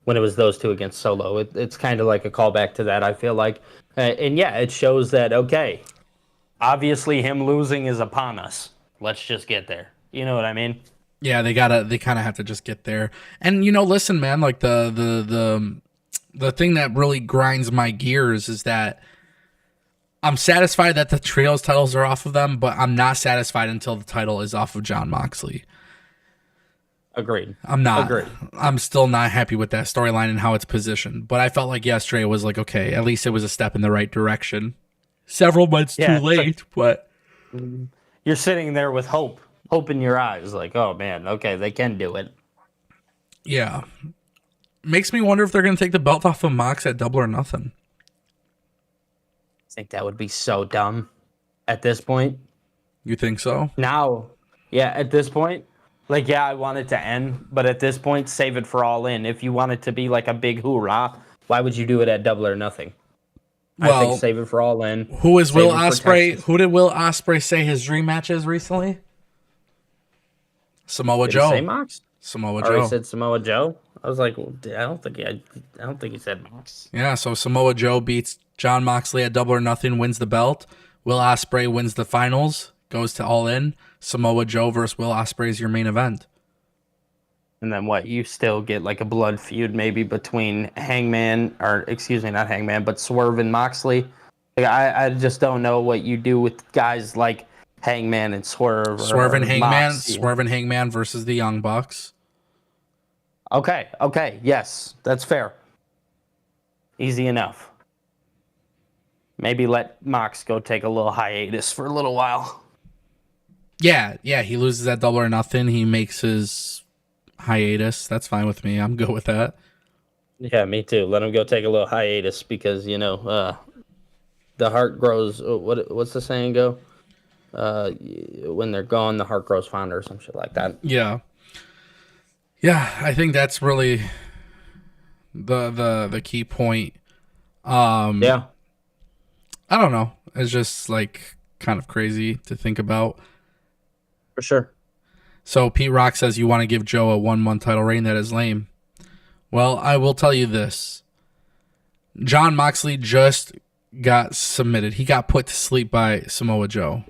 When it was those two against Solo. It's kind of like a callback to that, I feel like. And yeah, it shows that, okay, obviously him losing is upon us. Let's just get there. You know what I mean? Yeah, they kind of have to just get there. And listen, man, like the thing that really grinds my gears is that I'm satisfied that the trios titles are off of them, but I'm not satisfied until the title is off of Jon Moxley. Agreed. I'm not. Agreed. I'm still not happy with that storyline and how it's positioned. But I felt like yesterday was like, okay, at least it was a step in the right direction. Several months too late, but you're sitting there with hope in your eyes, like, oh man, okay, they can do it. Yeah. Makes me wonder if they're going to take the belt off of Mox at Double or Nothing. I think that would be so dumb at this point. You think so? Now, yeah, at this point, I want it to end, but at this point, save it for All In. If you want it to be like a big hoorah, why would you do it at Double or Nothing? Well, I think save it for All In. Who is Will Ospreay? Who did Will Ospreay say his dream match is recently? Samoa Joe. Did he say Mox? Samoa Joe. He said Samoa Joe. I was like, well, I don't think he said Mox. Yeah, so Samoa Joe beats Jon Moxley at Double or Nothing, wins the belt. Will Ospreay wins the finals, goes to All In. Samoa Joe versus Will Ospreay is your main event. And then what? You still get like a blood feud maybe between Hangman, or excuse me, not Hangman, but Swerve and Moxley. Like, I just don't know what you do with guys like Hangman and Swerve or Moxley. Swerve and Hangman versus the Young Bucks. Okay, yes, that's fair. Easy enough. Maybe let Mox go take a little hiatus for a little while. Yeah, he loses that Double or Nothing. He makes his hiatus. That's fine with me. I'm good with that. Yeah, me too. Let him go take a little hiatus because, the heart grows. What's the saying go? When they're gone, the heart grows fonder or some shit like that. Yeah, I think that's really the key point. Yeah, I don't know. It's just like kind of crazy to think about. for sure. So Pete Rock says you want to give Joe a 1-month title reign. That is lame. Well, I will tell you this. Jon Moxley just got submitted. He got put to sleep by Samoa Joe.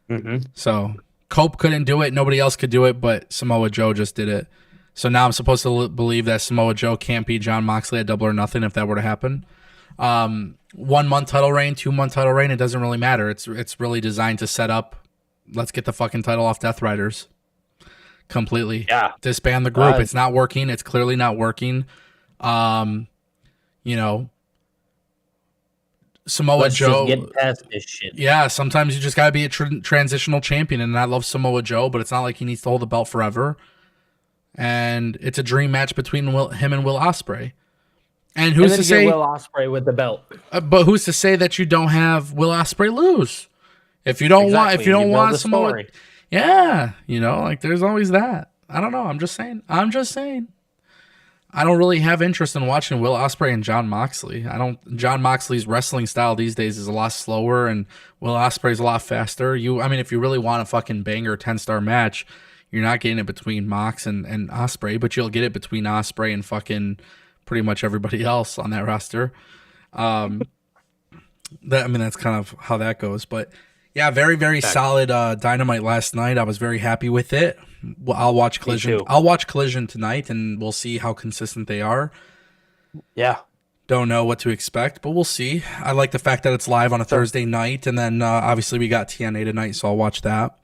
Mm-hmm. So Cope couldn't do it. Nobody else could do it, but Samoa Joe just did it. So now I'm supposed to believe that Samoa Joe can't beat Jon Moxley at Double or Nothing if that were to happen. 1-month title reign, 2-month title reign, it doesn't really matter. It's really designed to set up, let's get the fucking title off Death Riders. Completely. Yeah. Disband the group. It's not working. It's clearly not working. Samoa Let's Joe. just get past this shit. Yeah, sometimes you just gotta be a transitional champion, and I love Samoa Joe, but it's not like he needs to hold the belt forever. And it's a dream match between him and Will Ospreay. And who's to say Will Ospreay with the belt? But who's to say that you don't have Will Ospreay lose? If you don't want Samoa, story. yeah, like there's always that. I don't know. I'm just saying. I don't really have interest in watching Will Ospreay and Jon Moxley. Jon Moxley's wrestling style these days is a lot slower, and Will Ospreay's a lot faster. If you really want a fucking banger 10-star match, you're not getting it between Mox and Ospreay, but you'll get it between Ospreay and fucking pretty much everybody else on that roster. That's kind of how that goes. But yeah, very, very solid Dynamite last night. I was very happy with it. I'll watch Collision. I'll watch Collision tonight, and we'll see how consistent they are. Yeah. Don't know what to expect, but we'll see. I like the fact that it's live on a Thursday night, and then obviously we got TNA tonight, so I'll watch that.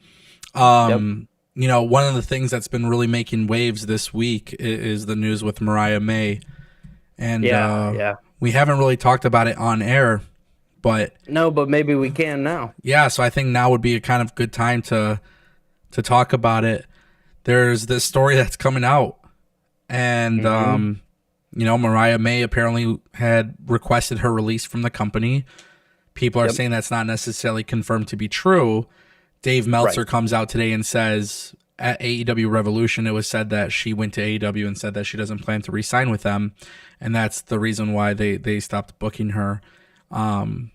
One of the things that's been really making waves this week is the news with Mariah May. And we haven't really talked about it on air, but maybe we can now. Yeah, so I think now would be a kind of good time to talk about it. There's this story that's coming out, and Mariah May apparently had requested her release from the company. People are saying that's not necessarily confirmed to be true. Dave Meltzer comes out today and says at AEW Revolution, it was said that she went to AEW and said that she doesn't plan to re-sign with them, and that's the reason why they stopped booking her. And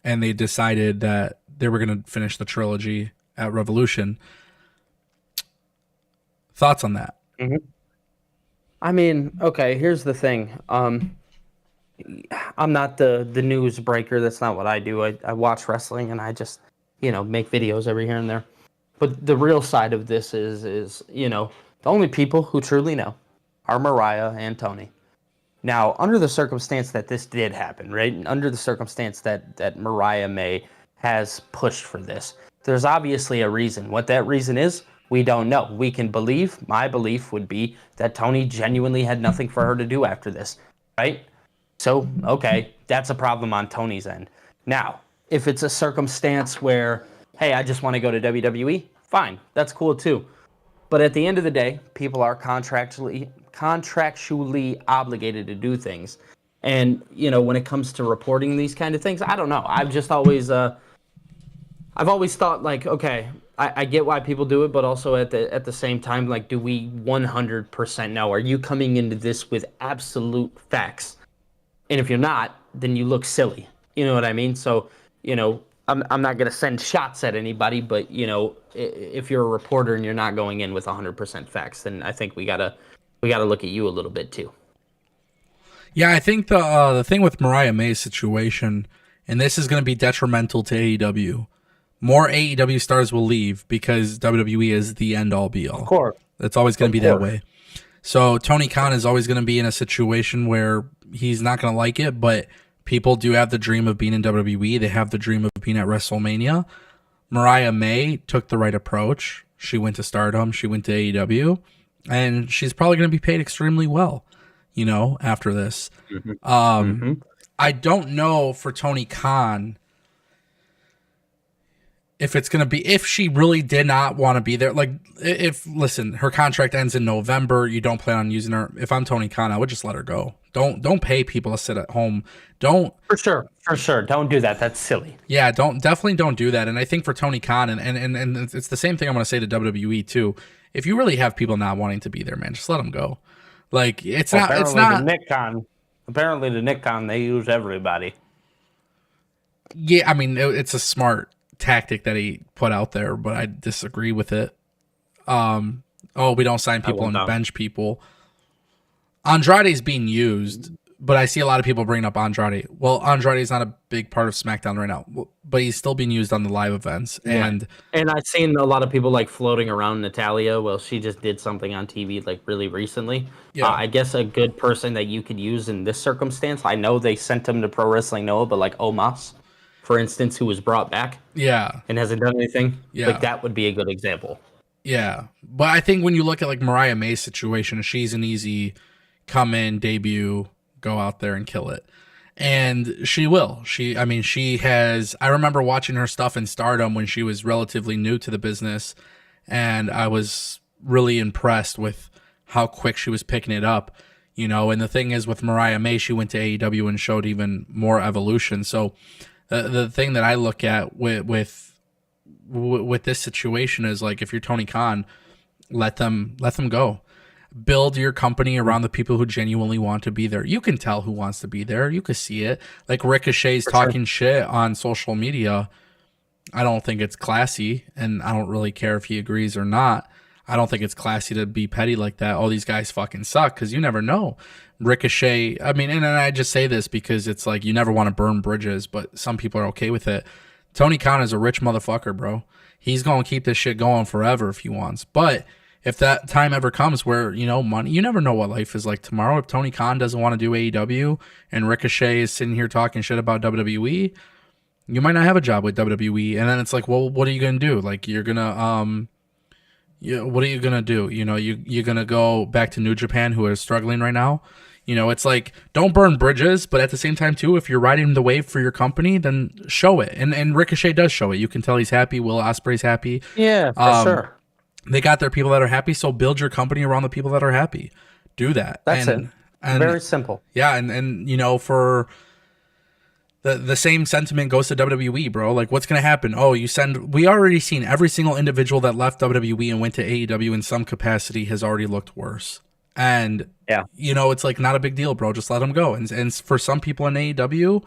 they decided that they were going to finish the trilogy at Revolution. Thoughts on that? Mm-hmm. I mean, okay, here's the thing. I'm not the news breaker. That's not what I do. I watch wrestling and I just, make videos every here and there. But the real side of this is the only people who truly know are Mariah and Tony. Now, under the circumstance that this did happen, right? And under the circumstance that Mariah May has pushed for this, there's obviously a reason. What that reason is, we don't know. We can believe, my belief would be that Tony genuinely had nothing for her to do after this, right? So, okay, that's a problem on Tony's end. Now, if it's a circumstance where, hey, I just want to go to WWE, fine, that's cool too. But at the end of the day, people are contractually obligated to do things. And, when it comes to reporting these kind of things, I don't know. I've just always, I've always thought like, okay, I get why people do it, but also at the same time, like, do we 100% know? Are you coming into this with absolute facts? And if you're not, then you look silly. You know what I mean? So, I'm not going to send shots at anybody, but, if you're a reporter and you're not going in with 100% facts, then I think we gotta look at you a little bit too. Yeah, I think the thing with Mariah May's situation, and this is going to be detrimental to AEW. More AEW stars will leave because WWE is the end all be all. Of course. It's always going to Of be that course. way. So Tony Khan is always going to be in a situation where he's not going to like it, but people do have the dream of being in WWE. They have the dream of being at WrestleMania. Mariah May took the right approach. She went to Stardom. She went to AEW, and she's probably going to be paid extremely well, after this. Mm-hmm. I don't know for Tony Khan if she really did not want to be there. Like, listen, her contract ends in November. You don't plan on using her. If I'm Tony Khan, I would just let her go. Don't pay people to sit at home. Don't. For sure. Don't do that. That's silly. Yeah, definitely don't do that. And I think for Tony Khan, and it's the same thing I'm going to say to WWE too. If you really have people not wanting to be there, man, just let them go. Like, it's not. Apparently, the Nick Khan, they use everybody. Yeah, I mean, it's a smart tactic that he put out there, but I disagree with it. We don't sign people and bench people. Andrade's being used, but I see a lot of people bringing up Andrade. Well, Andrade's not a big part of SmackDown right now, but he's still being used on the live events. And I've seen a lot of people like floating around Natalia. Well, she just did something on TV like really recently. Yeah. I guess a good person that you could use in this circumstance. I know they sent him to Pro Wrestling Noah, but like Omos, for instance, who was brought back. Yeah. And hasn't done anything. Yeah. Like that would be a good example. Yeah. But I think when you look at like Mariah May's situation, she's an easy come in, debut, go out there and kill it. And she will. She has, I remember watching her stuff in Stardom when she was relatively new to the business, and I was really impressed with how quick she was picking it up, and the thing is with Mariah May, she went to AEW and showed even more evolution. So the thing that I look at with this situation is like, if you're Tony Khan, let them go. Build your company around the people who genuinely want to be there. You can tell who wants to be there. You can see it. Like Ricochet's talking shit on social media. I don't think it's classy, and I don't really care if he agrees or not. I don't think it's classy to be petty like that. Oh, these guys fucking suck, because you never know. Ricochet, and I just say this because it's like you never want to burn bridges, but some people are okay with it. Tony Khan is a rich motherfucker, bro. He's going to keep this shit going forever if he wants. But if that time ever comes where, money, you never know what life is like tomorrow. If Tony Khan doesn't want to do AEW and Ricochet is sitting here talking shit about WWE, you might not have a job with WWE. And then it's like, well, what are you going to do? Like, you're going to, what are you going to do? You're going to go back to New Japan, who are struggling right now. It's like, don't burn bridges, but at the same time too, if you're riding the wave for your company, then show it. And Ricochet does show it. You can tell he's happy. Will Ospreay's happy. Yeah, for sure. They got their people that are happy, so build your company around the people that are happy. Do that. That's it. Very simple. Yeah, and for the same sentiment goes to WWE, bro. Like, what's gonna happen? Oh, we already seen every single individual that left WWE and went to AEW in some capacity has already looked worse. And yeah, it's like not a big deal, bro. Just let them go. And for some people in AEW,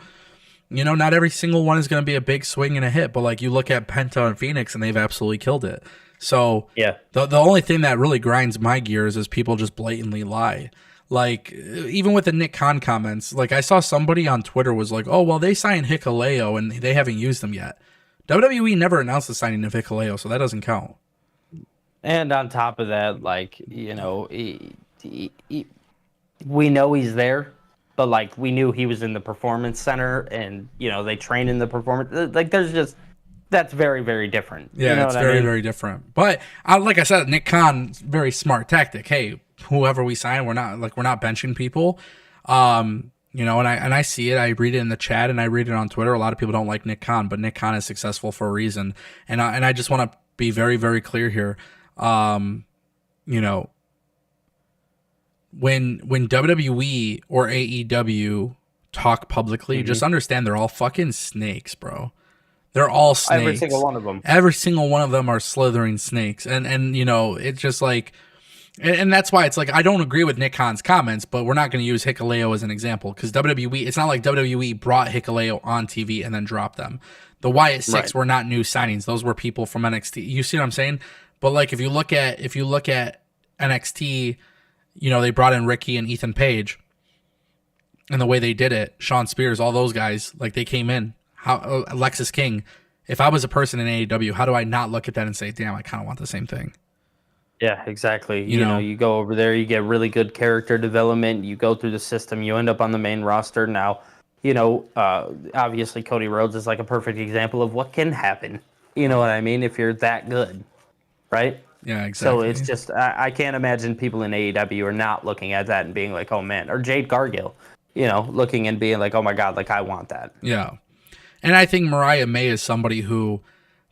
not every single one is gonna be a big swing and a hit. But like, you look at Penta and Phoenix, and they've absolutely killed it. So yeah, the only thing that really grinds my gears is people just blatantly lie. Like, even with the Nick Khan comments, like I saw somebody on Twitter was like, oh, well, they signed Hikuleo and they haven't used them yet. WWE never announced the signing of Hikuleo, so that doesn't count. And on top of that, like, we know he's there, but like we knew he was in the performance center, and they train in the performance. Like, that's very, very different. Yeah, it's very, very different. But like I said, Nick Khan, very smart tactic. Hey, whoever we sign, we're not benching people. And I see it. I read it in the chat and I read it on Twitter. A lot of people don't like Nick Khan, but Nick Khan is successful for a reason. And I just want to be very, very clear here. When WWE or AEW talk publicly, just understand they're all fucking snakes, bro. They're all snakes. Every single one of them. Every single one of them are slithering snakes. And it's just like, and that's why it's like, I don't agree with Nick Khan's comments, but we're not going to use Hikuleo as an example, because WWE, it's not like WWE brought Hikuleo on TV and then dropped them. The Wyatt Six were not new signings. Those were people from NXT. You see what I'm saying? But like, if you look at NXT, they brought in Ricky and Ethan Page, and the way they did it, Sean Spears, all those guys, like they came in. How Alexis King, if I was a person in AEW, how do I not look at that and say, damn, I kind of want the same thing? Yeah, exactly. You know? You go over there, you get really good character development, you go through the system, you end up on the main roster. Now, obviously Cody Rhodes is like a perfect example of what can happen. You know what I mean? If you're that good, right? Yeah, So it's exactly. just, I can't imagine people in AEW are not looking at that and being like, oh man, or Jade Cargill, looking and being like, oh my God, like I want that. Yeah. And I think Mariah May is somebody who,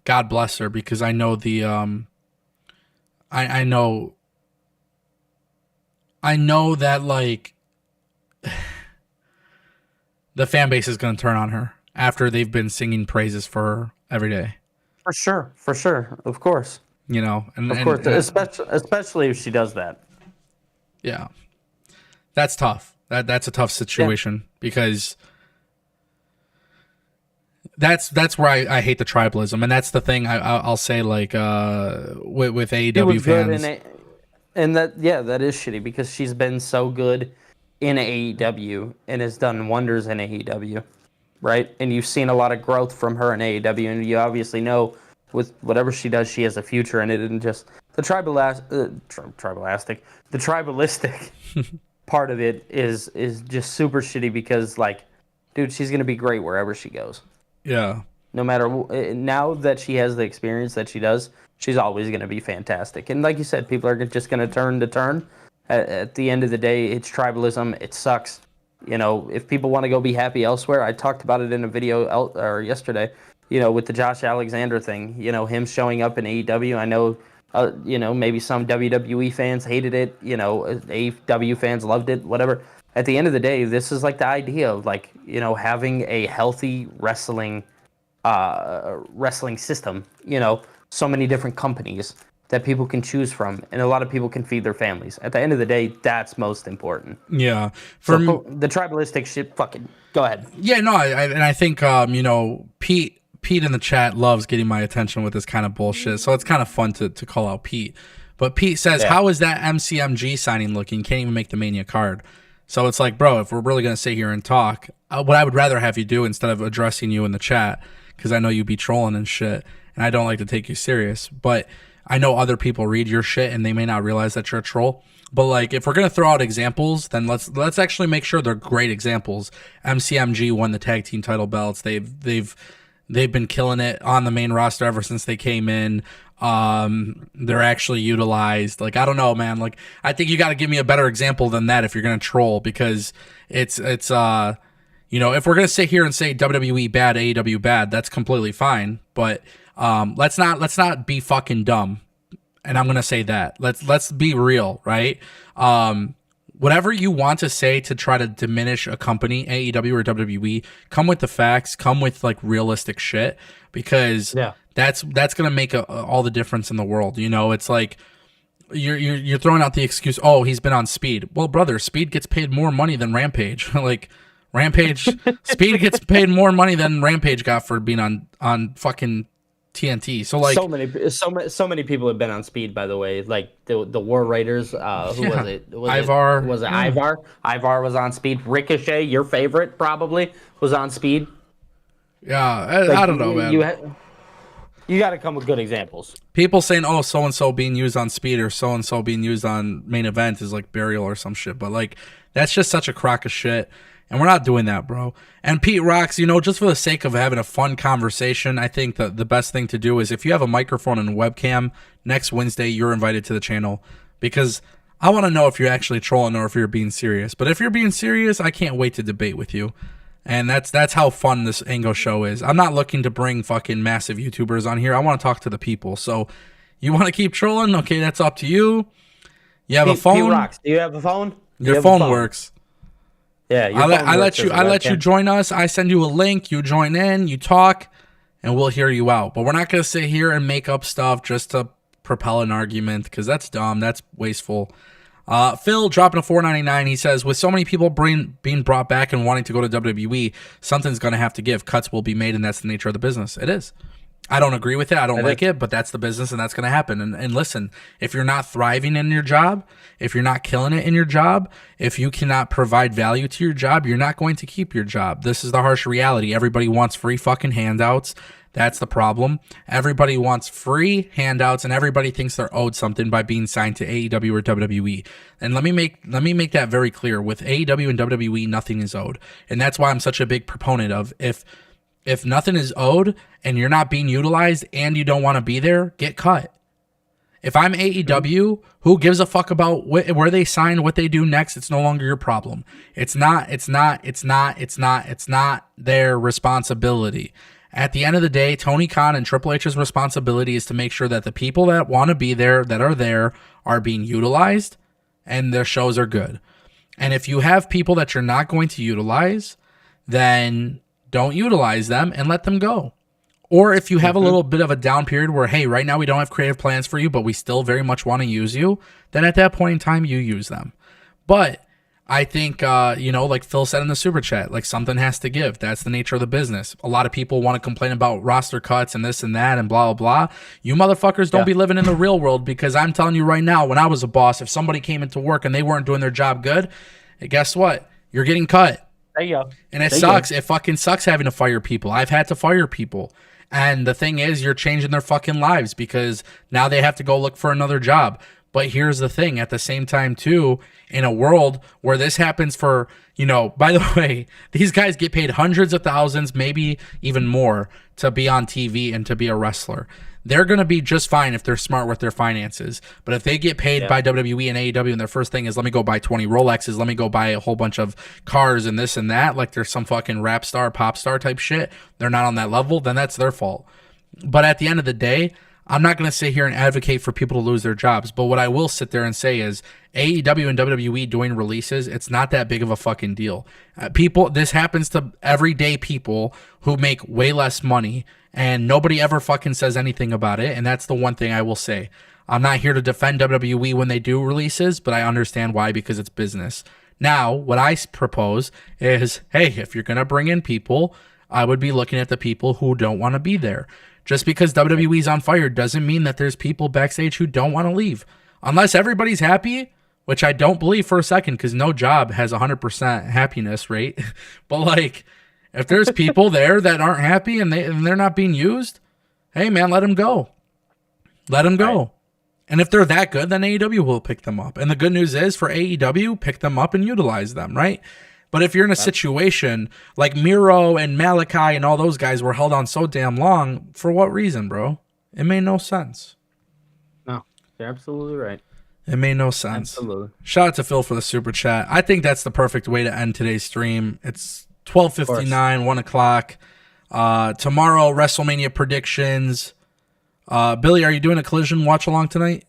God bless her, because I know I know that like the fan base is going to turn on her after they've been singing praises for her every day. For sure, of course. And Of and, course, and especially if she does that. yeah, that's tough. That's a tough Yeah. situation because that's where I hate the tribalism, and that's the thing I'll say like with She AEW was good in fans. it, and that is shitty because she's been so good in AEW and has done wonders in AEW, right? And you've seen a lot of growth from her in AEW, and you obviously know with whatever she does, she has a future in it. And just the the tribalistic part of it is just super shitty because like, dude, she's gonna be great wherever she goes. Yeah, No matter now that she has the experience that she does, she's always going to be fantastic. And like you said, people are just going to turn to turn. At the end of the day, it's tribalism. It sucks. If people want to go be happy elsewhere, I talked about it in a video or yesterday. With the Josh Alexander thing. Him showing up in AEW. I know. Maybe some WWE fans hated it. AEW fans loved it. Whatever. At the end of the day, this is like the idea of like having a healthy wrestling system, so many different companies that people can choose from, and a lot of people can feed their families. At the end of the day, that's most important. yeah. So For the tribalistic shit, fucking go ahead. Yeah, no, and I think Pete in the chat loves getting my attention with this kind of bullshit, so it's kind of fun to call out Pete. But Pete says, Yeah. "How is that MCMG signing looking? Can't even make the Mania card." So it's like, bro, if we're really gonna sit here and talk, what I would rather have you do instead of addressing you in the chat, because I know you be trolling and shit, and I don't like to take you serious, but I know other people read your shit and they may not realize that you're a troll. But like, if we're gonna throw out examples, then let's actually make sure they're great examples. MCMG won the tag team title belts. They've been killing it on the main roster ever since they came in. They're actually utilized. Like, I don't know, man. Like, I think you got to give me a better example than that if you're gonna troll, because it's if we're gonna sit here and say WWE bad, AEW bad, that's completely fine. But let's not be fucking dumb. And I'm gonna say that. Let's be real, right? Whatever you want to say to try to diminish a company, AEW or WWE, come with the facts, come with like realistic shit, because Yeah. that's gonna make all the difference in the world. It's like you're throwing out the excuse, oh, he's been on Speed. Well, brother, Speed gets paid more money than Rampage. Like Rampage, Speed gets paid more money than Rampage got for being on fucking TNT. So like so many people have been on Speed, by the way. Like the War Raiders. Who Yeah. was it? Ivar. Was it Yeah. Ivar? Ivar was on Speed. Ricochet, your favorite, probably was on Speed. Yeah, Like, I don't know, man. You got to come with good examples. People saying, oh, so and so being used on Speed or so and so being used on Main Event is like burial or some shit, but like that's just such a crock of shit. And we're not doing that, bro. And Pete Rocks, just for the sake of having a fun conversation, I think that the best thing to do is if you have a microphone and a webcam, next Wednesday you're invited to the channel, because I want to know if you're actually trolling or if you're being serious. But if you're being serious, I can't wait to debate with you. And that's how fun this Ango show is. I'm not looking to bring fucking massive YouTubers on here. I want to talk to the people. So you want to keep trolling? Okay, that's up to you. You have a phone? Pete Rocks, do you have a phone? Your phone works. Yeah, I let you join us. I send you a link. You join in. You talk, and we'll hear you out. But we're not gonna sit here and make up stuff just to propel an argument, because that's dumb. That's wasteful. Phil dropping a $4.99. He says, with so many people being brought back and wanting to go to WWE, something's gonna have to give. Cuts will be made, and that's the nature of the business. It is. I don't agree with it. I don't like it, but that's the business, and that's going to happen. And listen, if you're not thriving in your job, if you're not killing it in your job, if you cannot provide value to your job, you're not going to keep your job. This is the harsh reality. Everybody wants free fucking handouts. That's the problem. Everybody wants free handouts, and everybody thinks they're owed something by being signed to AEW or WWE. And let me make that very clear. With AEW and WWE, nothing is owed, and that's why I'm such a big proponent of if nothing is owed and you're not being utilized and you don't want to be there, get cut. If I'm AEW, who gives a fuck about where they sign, what they do next? It's no longer your problem. It's not their responsibility. At the end of the day, Tony Khan and Triple H's responsibility is to make sure that the people that want to be there, that are there, are being utilized and their shows are good. And if you have people that you're not going to utilize, then don't utilize them and let them go. Or if you have a little bit of a down period where, hey, right now we don't have creative plans for you, but we still very much want to use you, then at that point in time, you use them. But I think, like Phil said in the super chat, like something has to give. That's the nature of the business. A lot of people want to complain about roster cuts and this and that and blah, blah, blah. You motherfuckers don't be living in the real world, because I'm telling you right now, when I was a boss, if somebody came into work and they weren't doing their job good, guess what? You're getting cut. There you go. And it sucks. It fucking sucks having to fire people. I've had to fire people. And the thing is, you're changing their fucking lives because now they have to go look for another job. But here's the thing, at the same time, too, in a world where this happens for, by the way, these guys get paid hundreds of thousands, maybe even more, to be on TV and to be a wrestler. They're going to be just fine if they're smart with their finances. But if they get paid by WWE and AEW and their first thing is, let me go buy 20 Rolexes, let me go buy a whole bunch of cars and this and that, like there's some fucking rap star, pop star type shit, they're not on that level, then that's their fault. But at the end of the day, I'm not going to sit here and advocate for people to lose their jobs. But what I will sit there and say is AEW and WWE doing releases, it's not that big of a fucking deal. This happens to everyday people who make way less money, and nobody ever fucking says anything about it. And that's the one thing I will say. I'm not here to defend WWE when they do releases, but I understand why, because it's business. Now, what I propose is, hey, if you're going to bring in people, I would be looking at the people who don't want to be there. Just because WWE's on fire doesn't mean that there's people backstage who don't want to leave. Unless everybody's happy, which I don't believe for a second, because no job has 100% happiness rate. But like, if there's people there that aren't happy and they're not being used, hey man, let them go. Let them go. Right. And if they're that good, then AEW will pick them up. And the good news is, for AEW, pick them up and utilize them, right? But if you're in a situation like Miro and Malachi and all those guys were held on so damn long, for what reason, bro? It made no sense. No, you're absolutely right. It made no sense. Absolutely. Shout out to Phil for the super chat. I think that's the perfect way to end today's stream. It's 12:59, 1 o'clock. Tomorrow, WrestleMania predictions. Billy, are you doing a Collision watch along tonight?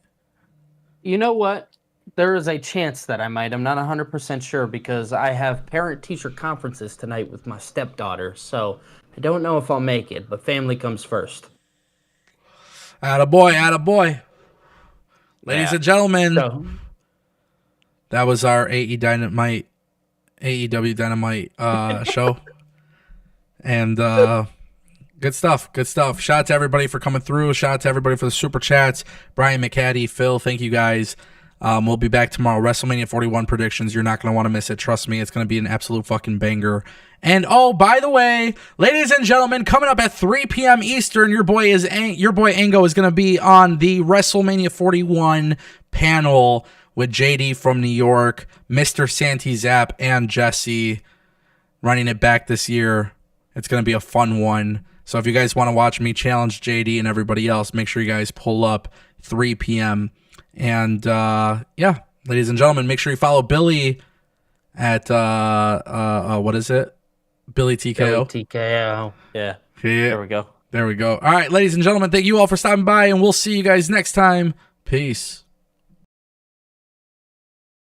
You know what? There is a chance that I might. I'm not 100% sure, because I have parent-teacher conferences tonight with my stepdaughter. So I don't know if I'll make it, but family comes first. Attaboy. Ladies and gentlemen, that was our AEW Dynamite show. And good stuff. Shout out to everybody for coming through. Shout out to everybody for the super chats. Brian McCaddy, Phil, thank you guys. We'll be back tomorrow. WrestleMania 41 predictions. You're not going to want to miss it. Trust me, it's going to be an absolute fucking banger. And oh, by the way, ladies and gentlemen, coming up at 3 p.m. Eastern, your boy Ango is going to be on the WrestleMania 41 panel with JD from New York, Mr. Santi Zap, and Jesse, running it back this year. It's going to be a fun one. So if you guys want to watch me challenge JD and everybody else, make sure you guys pull up 3 p.m. And ladies and gentlemen, make sure you follow Billy at what is it? Billy TKO. Billy TKO. Yeah. There we go. All right, ladies and gentlemen, thank you all for stopping by, and we'll see you guys next time. Peace.